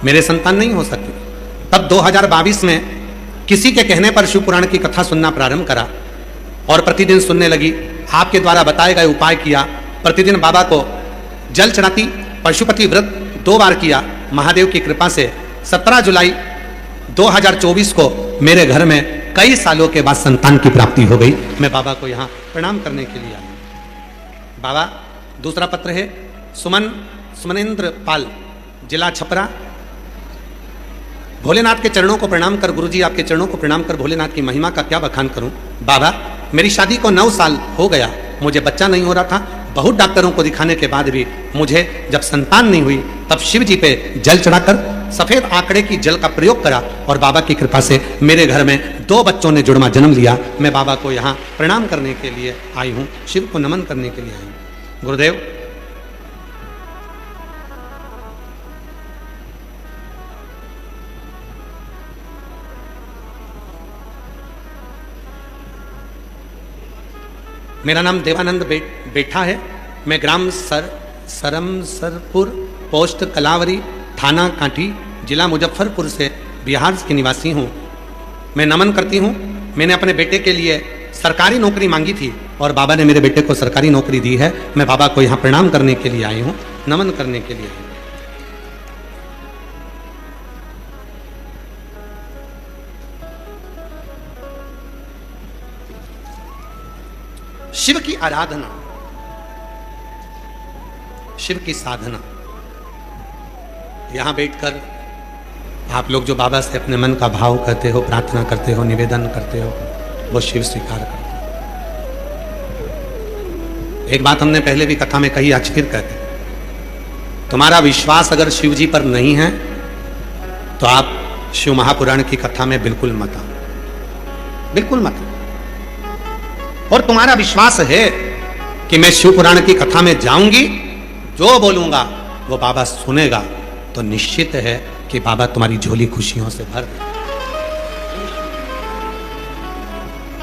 मेरे संतान नहीं हो सकती। तब 2022 में किसी के कहने पर शिव पुराण की कथा सुनना प्रारंभ करा और प्रतिदिन सुनने लगी। आपके द्वारा बताए गए उपाय किया। प्रतिदिन बाबा को जल चढ़ाती, पशुपति व्रत 2 बार किया। महादेव की कृपा से 17 जुलाई 2024 को मेरे घर में कई सालों के बाद संतान की प्राप्ति हो गई। मैं बाबा को यहाँ प्रणाम करने के लिए आया। बाबा, दूसरा पत्र है सुमनेंद्र पाल, जिला छपरा। भोलेनाथ के चरणों को प्रणाम कर, गुरुजी आपके चरणों को प्रणाम कर भोलेनाथ की महिमा का क्या बखान करूं। बाबा, मेरी शादी को 9 साल हो गया, मुझे बच्चा नहीं हो रहा था। बहुत डॉक्टरों को दिखाने के बाद भी मुझे जब संतान नहीं हुई, तब शिव जी पे जल चढ़ाकर सफेद आंकड़े की जल का प्रयोग करा और बाबा की कृपा से मेरे घर में 2 बच्चों ने जुड़वा जन्म लिया। मैं बाबा को यहाँ प्रणाम करने के लिए आई हूँ, शिव को नमन करने के लिए आई हूँ। गुरुदेव, मेरा नाम देवानंद बेठा है। मैं ग्राम सरमसरपुर, पोस्ट कलावरी, थाना कांठी, जिला मुजफ्फरपुर से बिहार के निवासी हूँ। मैं नमन करती हूँ। मैंने अपने बेटे के लिए सरकारी नौकरी मांगी थी और बाबा ने मेरे बेटे को सरकारी नौकरी दी है। मैं बाबा को यहाँ प्रणाम करने के लिए आई हूँ, नमन करने के लिए आई हूँ। शिव की आराधना, शिव की साधना, यहां बैठकर आप लोग जो बाबा से अपने मन का भाव करते हो, प्रार्थना करते हो, निवेदन करते हो, वो शिव स्वीकार करते हो। एक बात हमने पहले भी कथा में कही, आज फिर कहते, तुम्हारा विश्वास अगर शिव जी पर नहीं है तो आप शिव महापुराण की कथा में बिल्कुल मत आओ, बिल्कुल मत आओ। और तुम्हारा विश्वास है कि मैं शिव पुराण की कथा में जाऊंगी, जो बोलूंगा वो बाबा सुनेगा, तो निश्चित है कि बाबा तुम्हारी झोली खुशियों से भर देगा।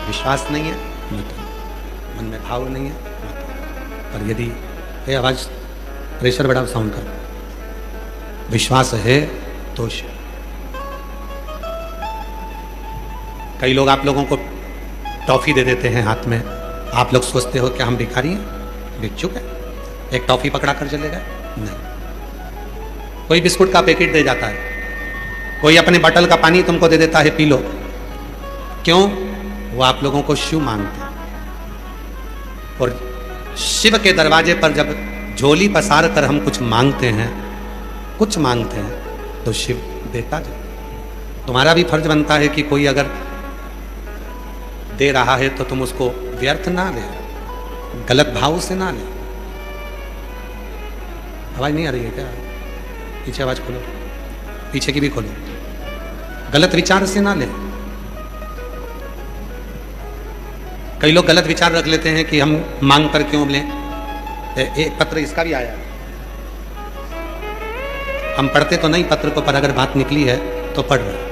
विश्वास नहीं है मत, मन में भाव नहीं है मत। पर यदि ये आवाज प्रेशर बढ़ाओ, साउंड कर, विश्वास है तो कई लोग आप लोगों को टॉफी दे देते हैं हाथ में। आप लोग सोचते हो कि हम भिखारी हैं, भिक्षुक है, एक टॉफी पकड़ा कर चले गए? नहीं। कोई बिस्कुट का पैकेट दे जाता है, कोई अपने बॉटल का पानी तुमको दे देता है, पी लो। क्यों? वो आप लोगों को शिव मांगते हैं। और शिव के दरवाजे पर जब झोली पसार कर हम कुछ मांगते हैं, तो शिव देता जाए। तुम्हारा भी फर्ज बनता है कि कोई अगर दे रहा है तो तुम उसको व्यर्थ ना ले, गलत भाव से ना ले। आवाज नहीं आ रही है क्या? पीछे आवाज खोलो, पीछे की भी खोलो। गलत विचार से ना ले। कई लोग गलत विचार रख लेते हैं कि हम मांग कर क्यों लें। एक पत्र इसका भी आया, हम पढ़ते तो नहीं पत्र को, पर अगर बात निकली है तो पढ़ रहे।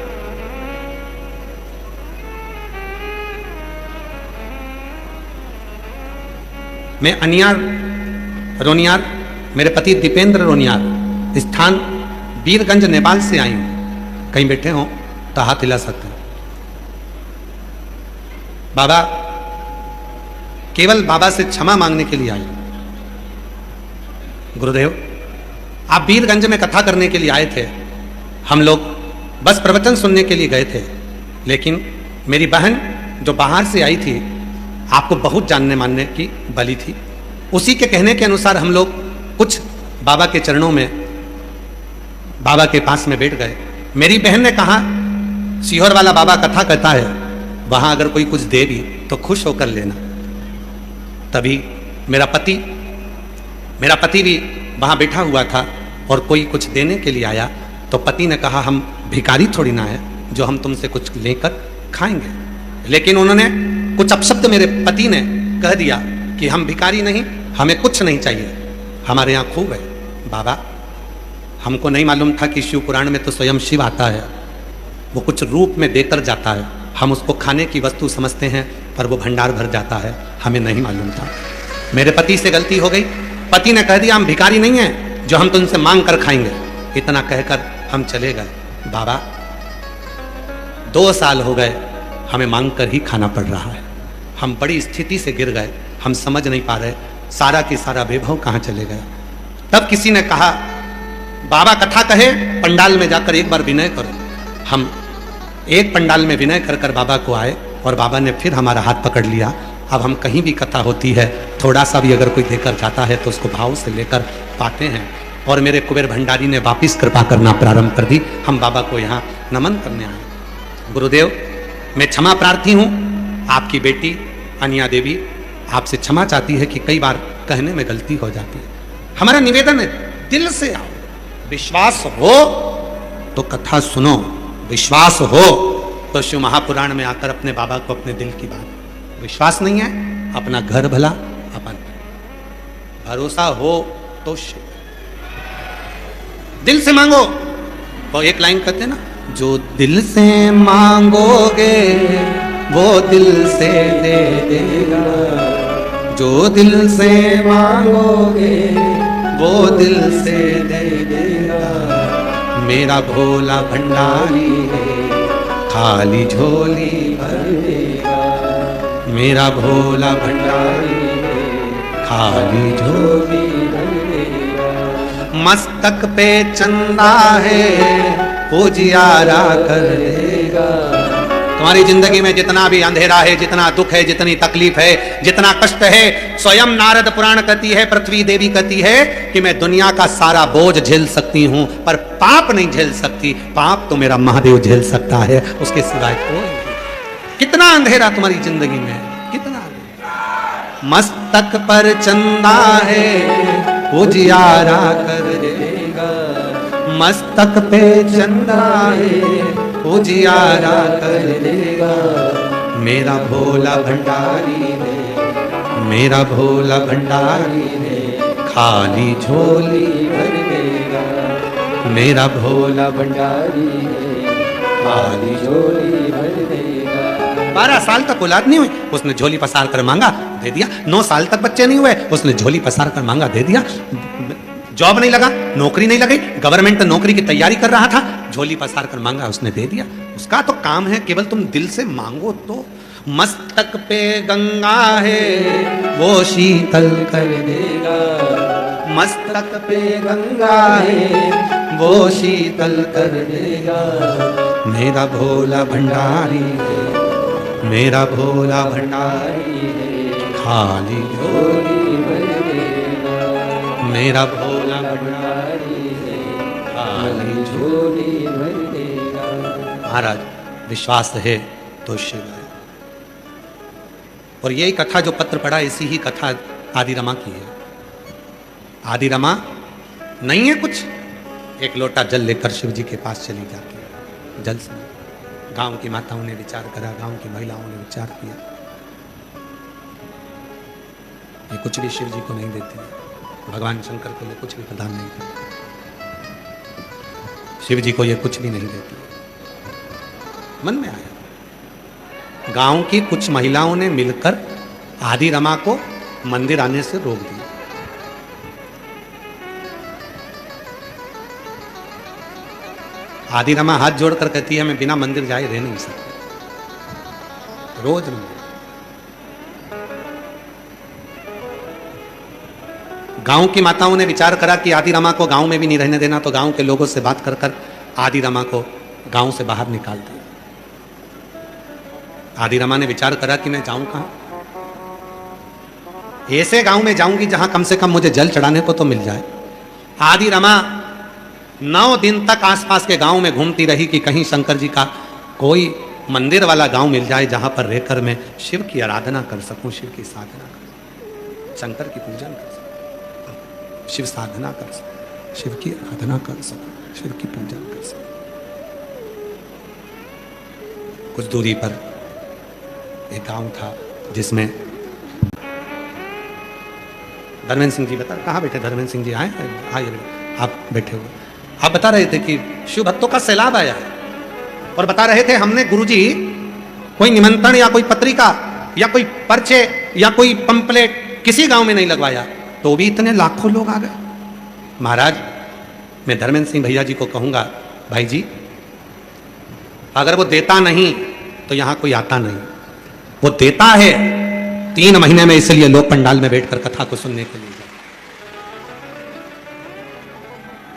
मैं अनियार रोनियार, मेरे पति दीपेंद्र रोनियार, स्थान वीरगंज नेपाल से आई हूं। कहीं बैठे हो तो हाथ हिला सकते हैं। बाबा, केवल बाबा से क्षमा मांगने के लिए आई। गुरुदेव, आप वीरगंज में कथा करने के लिए आए थे, हम लोग बस प्रवचन सुनने के लिए गए थे। लेकिन मेरी बहन जो बाहर से आई थी, आपको बहुत जानने मानने की बली थी। उसी के कहने के अनुसार हम लोग कुछ बाबा के चरणों में, बाबा के पास में बैठ गए। मेरी बहन ने कहा, सीहोर वाला बाबा कथा कहता है, वहां अगर कोई कुछ दे भी तो खुश होकर लेना। तभी मेरा पति भी वहां बैठा हुआ था और कोई कुछ देने के लिए आया। तो पति ने कहा, हम भिखारी थोड़ी ना है जो हम तुमसे कुछ लेकर खाएंगे। लेकिन उन्होंने कुछ अपशब्द मेरे पति ने कह दिया कि हम भिखारी नहीं, हमें कुछ नहीं चाहिए, हमारे यहाँ खूब है। बाबा, हमको नहीं मालूम था कि शिव पुराण में तो स्वयं शिव आता है, वो कुछ रूप में देकर जाता है। हम उसको खाने की वस्तु समझते हैं, पर वो भंडार भर जाता है, हमें नहीं मालूम था। मेरे पति से गलती हो गई। पति ने कह दिया, हम भिखारी नहीं हैं जो हम तुमसे मांग कर खाएंगे। इतना कहकर हम चले गए। बाबा, 2 साल हो गए हमें मांग कर ही खाना पड़ रहा है। हम बड़ी स्थिति से गिर गए, हम समझ नहीं पा रहे सारा की सारा वैभव कहाँ चले गए। तब किसी ने कहा, बाबा कथा कहे, पंडाल में जाकर एक बार विनय करो। हम एक पंडाल में विनय कर कर बाबा को आए और बाबा ने फिर हमारा हाथ पकड़ लिया। अब हम कहीं भी कथा होती है, थोड़ा सा भी अगर कोई देकर जाता है तो उसको भाव से लेकर पाते हैं। और मेरे कुबेर भंडारी ने वापिस कृपा करना प्रारंभ कर दी। हम बाबा को यहाँ नमन करने आए। गुरुदेव, मैं क्षमा प्रार्थी हूँ। आपकी बेटी अनिया देवी आपसे क्षमा चाहती है कि कई बार कहने में गलती हो जाती है। हमारा निवेदन है, दिल से आओ, विश्वास हो तो कथा सुनो, विश्वास हो तो शिव महापुराण में आकर अपने बाबा को अपने दिल की बात, विश्वास नहीं है अपना घर भला अपन, भरोसा हो तो शिव। दिल से मांगो। वो एक लाइन कहते हैं ना, जो दिल से मांगोगे वो दिल से दे देगा, जो दिल से मांगोगे वो दिल से दे देगा। मेरा भोला भंडारी है, खाली झोली भर देगा। मेरा भोला भंडारी है, खाली झोली भर देगा। मस्तक पे चंदा है, उजियारा कर देगा। तुम्हारी जिंदगी में जितना भी अंधेरा है, जितना दुख है, जितनी तकलीफ है, जितना कष्ट है, स्वयं नारद पुराण कहती है, पृथ्वी देवी कहती है कि मैं दुनिया का सारा बोझ झेल सकती हूं पर पाप नहीं झेल सकती। पाप तो मेरा महादेव झेल सकता है, उसके सिवाय कोई नहीं। कितना अंधेरा तुम्हारी जिंदगी में, कितना मस्तक पर चंदा है, उजियारा कर देगा। मस्तक पे चंदा है, उजियारा कर देगा। मेरा भोला भंडारी ने, मेरा भोला भंडारी ने, खाली झोली भर देगा। मेरा भोला भंडारी ने, खाली झोली भर देगा। 12 साल तक औलाद नहीं हुई, उसने झोली पसार कर मांगा, दे दिया। 9 साल तक बच्चे नहीं हुए, उसने झोली पसार कर मांगा, दे दिया। जॉब नहीं लगा, नौकरी नहीं लगी, गवर्नमेंट नौकरी की तैयारी कर रहा था, झोली पसार कर मांगा, उसने दे दिया। उसका तो काम है, केवल तुम दिल से मांगो तो। मस्तक पे गंगा है, वो शीतल कर देगा। मस्तक पे गंगा है, वो शीतल कर देगा। मेरा भोला भंडारी है, मेरा भोला भंडारी है, खाली झोली भर देगा। मेरा भोला भंडारी है, खाली झोली भर देगा। महाराज, विश्वास है तो शिव है। और यही कथा जो पत्र पढ़ा, इसी ही कथा आदि रमा की है। आदि रमा नहीं है कुछ, एक लोटा जल लेकर शिव जी के पास चली जाती है। जल से गांव की माताओं ने विचार करा, गांव की महिलाओं ने विचार किया, ये कुछ भी शिव जी को नहीं देती है। भगवान शंकर के लिए कुछ भी प्रदान नहीं करती, शिव जी को ये कुछ भी नहीं देती। मन में आया, गांव की कुछ महिलाओं ने मिलकर आदि रमा को मंदिर आने से रोक दिया। आदि रमा हाथ जोड़कर कहती है, मैं बिना मंदिर जाए रह नहीं सकती, रोज मंदिर। गांव की माताओं ने विचार करा कि आदि रमा को गांव में भी नहीं रहने देना, तो गांव के लोगों से बात कर कर आदि रमा को गांव से बाहर निकाल दिया। आदि रमा ने विचार करा कि मैं जाऊं कहां, ऐसे गांव में जाऊंगी जहां कम से कम मुझे जल चढ़ाने को तो मिल जाए। आदि रमा 9 दिन तक आसपास के गांव में घूमती रही कि कहीं शंकर जी का कोई मंदिर वाला गांव मिल जाए जहां पर रहकर मैं शिव की आराधना कर सकूं, शिव की साधना कर सकूं, शंकर की पूजन कर सकूं, शिव साधना कर सकूं, शिव की आराधना कर सकूं, शिव की पूजन कर सकूं। कुछ दूरी पर एक गांव था जिसमें धर्मेंद्र सिंह जी, बता कहाँ बैठे धर्मेंद्र सिंह जी? आए आप बैठे हुए, आप बता रहे थे कि शिव भक्तों का सैलाब आया है, और बता रहे थे हमने गुरुजी कोई निमंत्रण या कोई पत्रिका या कोई पर्चे या कोई पंपलेट किसी गांव में नहीं लगवाया, तो भी इतने लाखों लोग आ गए। महाराज, मैं धर्मेंद्र सिंह भैया जी को कहूंगा, भाई जी अगर वो देता नहीं तो यहां कोई आता नहीं, वो देता है 3 महीने में, इसलिए लोग पंडाल में बैठकर कथा को सुनने के लिए जाते।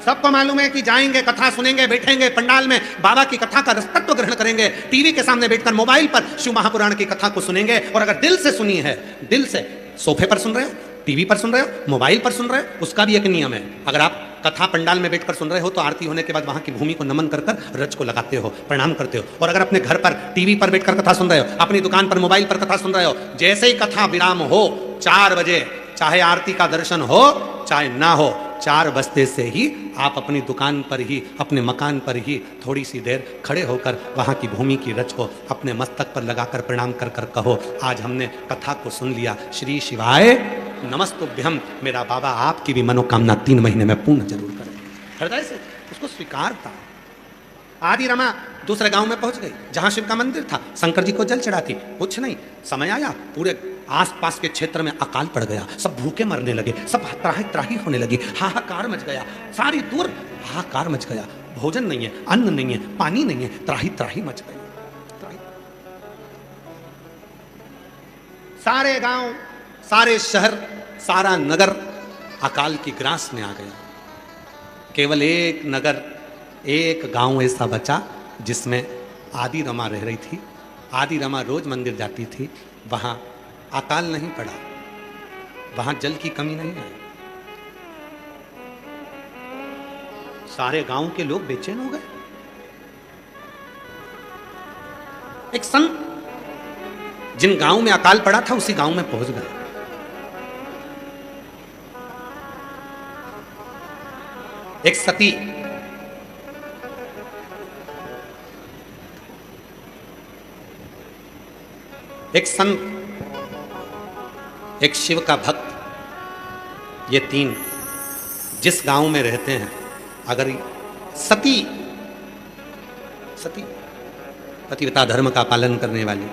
सबको मालूम है कि जाएंगे, कथा सुनेंगे, बैठेंगे पंडाल में, बाबा की कथा का रसतत्व ग्रहण करेंगे, टीवी के सामने बैठकर मोबाइल पर शिव महापुराण की कथा को सुनेंगे। और अगर दिल से सुनी है, दिल से, सोफे पर सुन रहे हो, टीवी पर सुन रहे हो, मोबाइल पर सुन रहे हो, उसका भी एक नियम है। अगर आप कथा पंडाल में बैठकर सुन रहे हो तो आरती होने के बाद वहां की भूमि को नमन कर रज को लगाते हो, प्रणाम करते हो। और अगर अपने घर पर टीवी पर बैठकर कथा सुन रहे हो, अपनी दुकान पर मोबाइल पर कथा सुन रहे हो, जैसे ही कथा विराम हो 4 बजे, चाहे आरती का दर्शन हो चाहे ना हो, 4 बजते से ही आप अपनी दुकान पर ही, अपने मकान पर ही थोड़ी सी देर खड़े होकर वहां की भूमि की रज को अपने मस्तक पर लगाकर प्रणाम कर कर कहो, आज हमने कथा को सुन लिया, श्री शिवाय नमस्तुभ्यम, मेरा बाबा आपकी भी मनोकामना 3 महीने में पूर्ण जरूर करें। हृदय से उसको स्वीकारता। आदि रमा दूसरे गांव में पहुंच गई जहां शिव का मंदिर था, शंकर जी को जल चढ़ाती, कुछ नहीं, समय आया पूरे आसपास के क्षेत्र में अकाल पड़ गया, सब भूखे मरने लगे, सब त्राही त्राही होने लगी, हाहाकार मच गया, सारी दूर हाहाकार मच गया, भोजन नहीं है, अन्न नहीं है, पानी नहीं है, त्राही त्राही मच गई। सारे गांव, सारे शहर, सारा नगर अकाल की ग्रास में आ गया। केवल एक नगर, एक गांव ऐसा बचा जिसमें आदि रमा रह रही थी। आदि रमा रोज मंदिर जाती थी, वहां अकाल नहीं पड़ा, वहां जल की कमी नहीं आई। सारे गांव के लोग बेचैन हो गए। एक संत जिन गांव में अकाल पड़ा था उसी गांव में पहुंच गए। एक सती एक संत, एक शिव का भक्त, ये 3 जिस गांव में रहते हैं, अगर सती पतिव्रता धर्म का पालन करने वाली,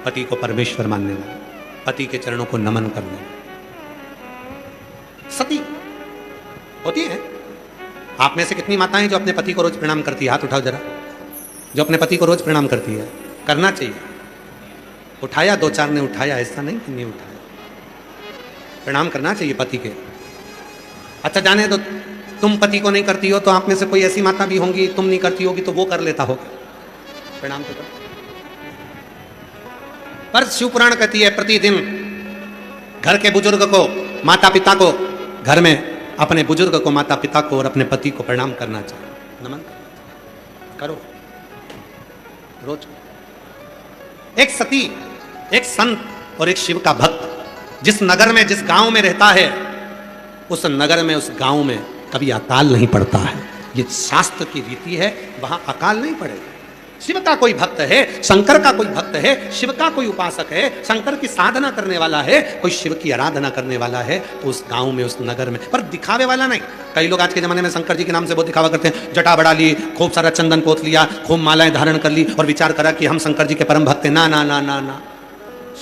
पति को परमेश्वर मानने वाली, पति के चरणों को नमन करने वाली सती होती है। आप में से कितनी माताएं जो अपने पति को रोज प्रणाम करती है? हाथ उठाओ जरा, जो अपने पति को रोज प्रणाम करती है। करना चाहिए। उठाया, 2-4 ने उठाया, ऐसा नहीं कि नहीं उठाया, प्रणाम करना चाहिए पति के। अच्छा जाने तो तुम पति को नहीं करती हो तो आप में से कोई ऐसी माता भी होंगी, तुम नहीं करती होगी तो वो कर लेता होगा, प्रणाम तो करो। पर शिव पुराण कहती है प्रतिदिन घर के बुजुर्ग को, माता पिता को, घर में अपने बुजुर्ग को, माता पिता को और अपने पति को प्रणाम करना चाहिए, नमन करो रोज। एक सती, एक संत और एक शिव का भक्त जिस नगर में, जिस गांव में रहता है, उस नगर में, उस गांव में कभी अकाल नहीं पड़ता है। ये शास्त्र की रीति है, वहां अकाल नहीं पड़ेगा। शिव का कोई भक्त है, शंकर का कोई भक्त है, शिव का कोई उपासक है, शंकर की साधना करने वाला है, कोई शिव की आराधना करने वाला है, तो उस गांव में, उस नगर में, पर दिखावे वाला नहीं। कई लोग आज के जमाने में शंकर जी के नाम से बहुत दिखावा करते हैं, जटा बढ़ा ली, खूब सारा चंदन पोत लिया, खूब मालाएं धारण कर ली और विचार करा कि हम शंकर जी के परम भक्त हैं। ना ना ना ना ना,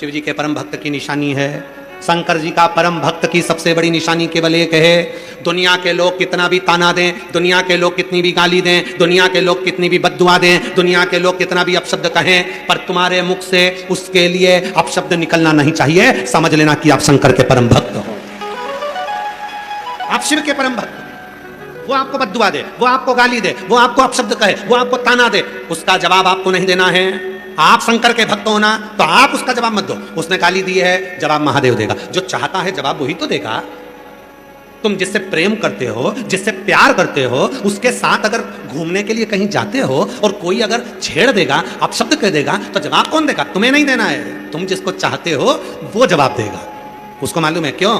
शिव जी के परम भक्त की निशानी है, शंकर जी का परम भक्त की सबसे बड़ी निशानी केवल एक है, दुनिया के लोग कितना भी ताना दें, दुनिया के लोग कितनी भी गाली दें, दुनिया के लोग कितनी भी बद्दुआ दें, दुनिया के लोग कितना भी अपशब्द कहें, पर तुम्हारे मुख से उसके लिए अपशब्द निकलना नहीं चाहिए। समझ लेना कि आप शंकर के परम भक्त हो, आप शिव के परम भक्त। वो आपको बद्दुआ दे, वो आपको गाली दे, वो आपको अपशब्द कहे, वो आपको ताना दे, उसका जवाब आपको नहीं देना है। आप शंकर के भक्त हो ना, तो आप उसका जवाब मत दो। उसने गाली दी है, जवाब महादेव देगा। जो चाहता है जवाब वही तो देगा। तुम जिससे प्रेम करते हो, जिससे प्यार करते हो, उसके साथ अगर घूमने के लिए कहीं जाते हो और कोई अगर छेड़ देगा, अपशब्द कह देगा, तो जवाब कौन देगा? तुम्हें नहीं देना है, तुम जिसको चाहते हो वो जवाब देगा। उसको मालूम है, क्यों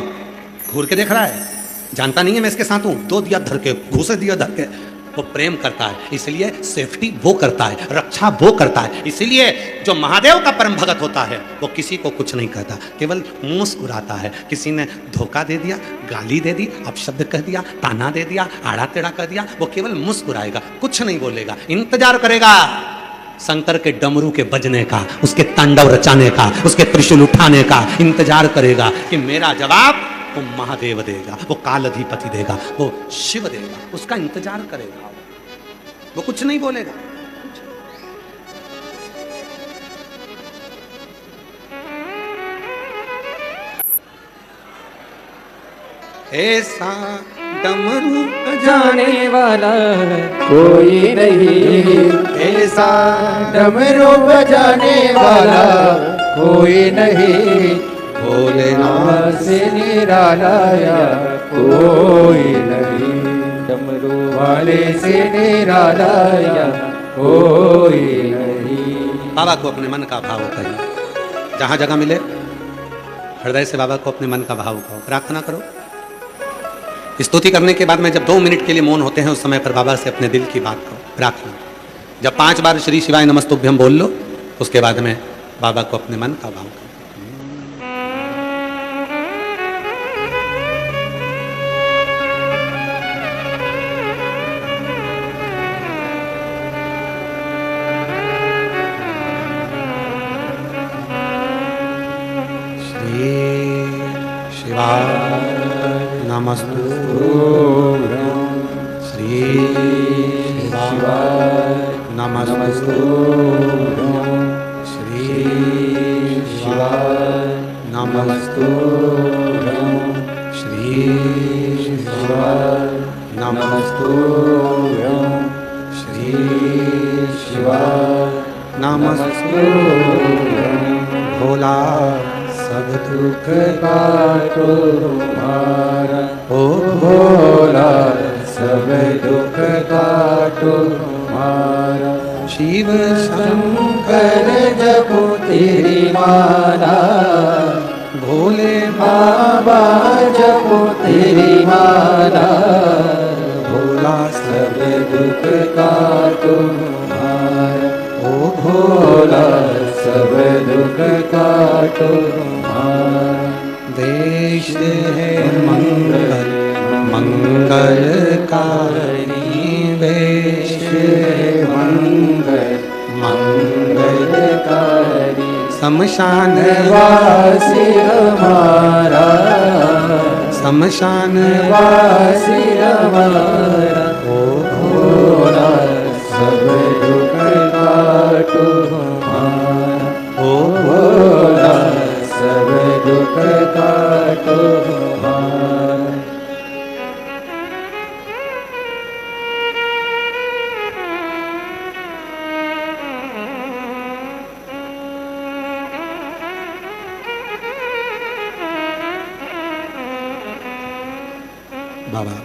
घूर के देख रहा है, जानता नहीं है मैं इसके साथ हूं, 2 दिया धर के, घूसे दिया धर के। वो प्रेम करता है, इसलिए सेफ्टी वो करता है, रक्षा वो करता है। इसलिए जो महादेव का परम भगत होता है वो किसी को कुछ नहीं कहता, केवल मुस्कुराता है। किसी ने धोखा दे दिया, गाली दे दी, अपशब्द कह दिया, ताना दे दिया, आड़ा टेढ़ा कह दिया, वो केवल मुस्कुराएगा, कुछ नहीं बोलेगा, इंतजार करेगा शंकर के डमरू के बजने का, उसके तांडव रचाने का, उसके त्रिशूल उठाने का इंतजार करेगा कि मेरा जवाब वो महादेव देगा, वो कालाधिपति देगा, वो शिव देगा। उसका इंतजार करेगा, वो कुछ नहीं बोलेगा। ऐसा डमरू जाने वाला कोई नहीं, ऐसा डमरू बजाने वाला कोई नहीं, भोलेनाथ से निरालाया कोई नहीं, डमरू वाले से निरालाया कोई नहीं। बाबा को अपने मन का भाव कहिए, जहाँ जगह मिले हृदय से बाबा को अपने मन का भाव कहो, प्रार्थना करो। स्तुति करने के बाद में जब 2 मिनट के लिए मौन होते हैं उस समय पर बाबा से अपने दिल की बात कहो, प्रार्थना। जब 5 बार श्री शिवाय नमस्तुभ्यम बोल लो उसके बाद में बाबा को अपने मन का भाव करो। नमस्तुभ्यं श्री शिवाय नमस्तुभ्यं श्री शिवाय नमस्तुभ्यं श्री शिवाय नमस्तुभ्यं श्री शिवाय नमस्तुभ्यं भोला सब दुख काटो तुम्हारा, ओ भोला सब दुख काटो तुम्हारा, शिव शंकर जपो तेरी माला, भोले बाबा जपो तेरी माला, भोला सब दुख काटो तुम्हारा, ओ भोला सब दुख काटो तुम्हारा। देश है मंगल मंगलकारी, वेश है मंगल मंगलकारी, शमशान वासी हमारा, शमशान वासी हमारा, ओ भोला सब दुख काटो हमारा, ओ भोला सब दुख काटो हमारा। बाबा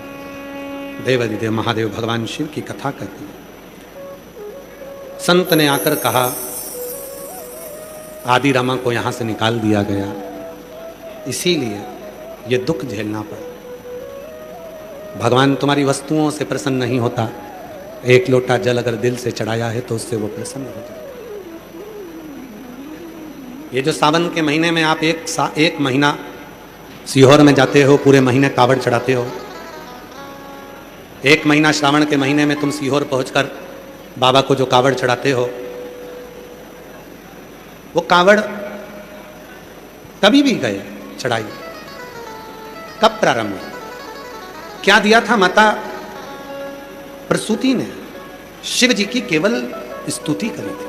देवादिदेव महादेव भगवान शिव की कथा करते हैं। संत ने आकर कहा आदि रमा को यहां से निकाल दिया गया, इसीलिए ये दुख झेलना पड़ा। भगवान तुम्हारी वस्तुओं से प्रसन्न नहीं होता, एक लोटा जल अगर दिल से चढ़ाया है तो उससे वो प्रसन्न हो जाता। ये जो सावन के महीने में आप एक महीना सीहोर में जाते हो, पूरे महीने कावड़ चढ़ाते हो, एक महीना श्रावण के महीने में तुम सीहोर पहुंचकर बाबा को जो कावड़ चढ़ाते हो, वो कावड़ कभी भी गए चढ़ाई, कब प्रारंभ हुआ, क्या दिया था माता प्रसूति ने? शिव जी की केवल स्तुति करी थी,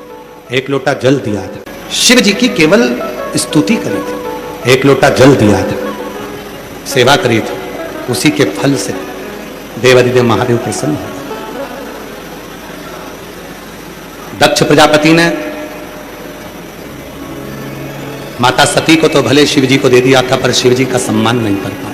एक लोटा जल दिया था। शिव जी की केवल स्तुति करी थी, एक लोटा जल दिया था, सेवा करी थी, उसी के फल से देवादिदेव महादेव प्रसन्न हुए। दक्ष प्रजापति ने माता सती को तो भले शिव जी को दे दिया था, पर शिव जी का सम्मान नहीं कर पाया।